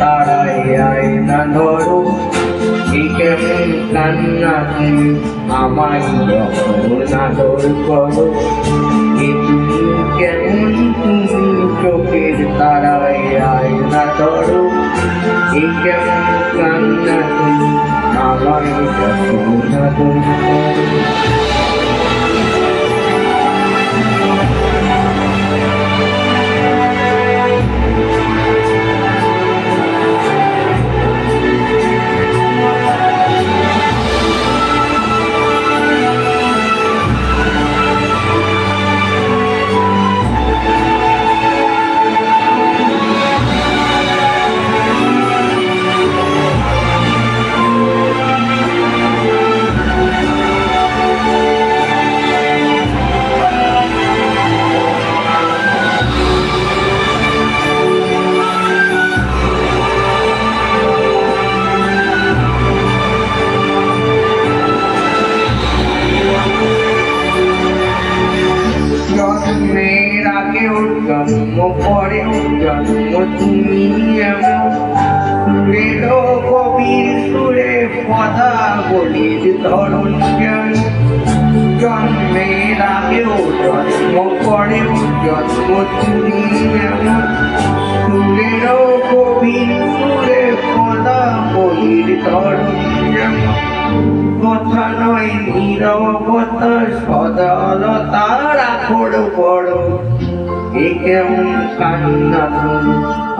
তারাই আয়না ধরো এই কেমন কান্না তুমি আমায় যখন আদর করো তুমি কেমন তুমি চোখের তারাই আয়না ধরো এই কেমন কান্না তুমি আমায় যখন আদর করো। জন্মের আগেও জন্ম পরেও জন্ম তুমি এমন সুরেরও কবির সুরে পদা বলির ধরন কেন জন্মের আগেও জন্ম পরেও জন্ম তুমি এমন সুরেরও কবির সুরে পদা বলির ধরন কেমন কথা নয় নীরবতা সদালতার আখর বড় এ কেমন কান্না তুমি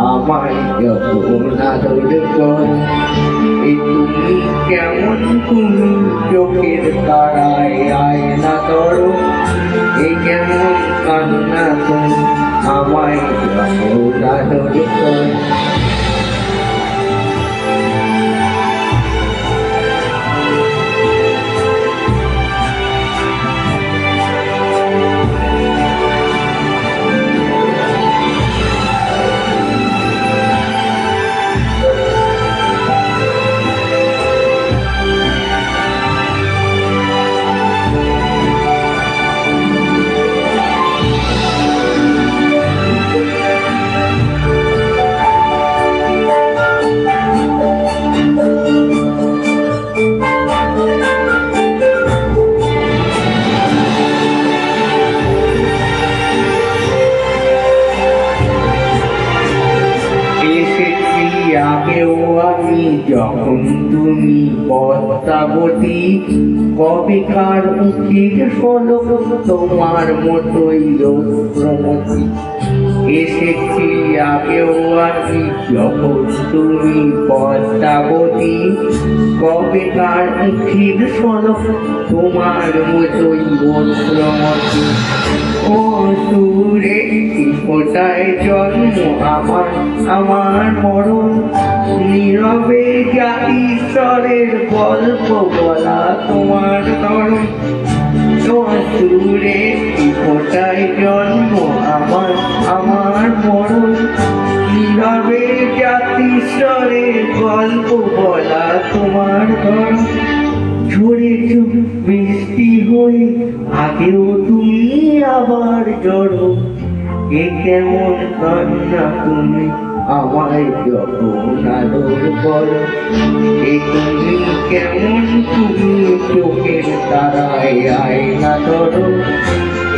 আমায় যখন আদর করো এ তুমি কেমন তুমি চোখের তারায় আয়না ধরো এ কেমন কান্না তুমি আমায় যখন আদর করো। আগেও আমি যখন তুমি পদ্মাবতী কবিকার মুখের শোলক তোমার মতোই রৌদ্রমতী এসেছি আগেও আমি যখন তুমি পদ্মাবতী কবিকার মুখের শোলক তোমার মতোই রৌদ্রমতী ও সুরে কোথায় জন্ম আমার মরণ নীরবে জাতি স্তরের গল্প বলা তোমার ধরন সুরে কোথায় জন্ম আমার মরণ নীরবে জাতি স্তরের গল্প বলা তোমার ধরন ঝরেছ বৃষ্টি হয়ে আগেও তুমি আবার জড়ো এ কেমন কান্না তুমি আমায় যখন আদর করো এ তুমি কেমন তুমি চোখের তারায় আয়না ধরো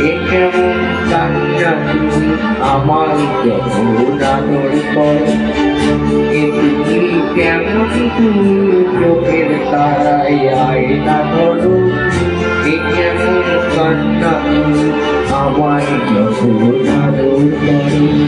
এ কেমন কান্না তুমি আমায় যখন আদর করো এ তুমি কেমন তুমি চোখের তারায় আয়না ধরো এ কেমন কান্না তুমি আমায় যখন আদর করো।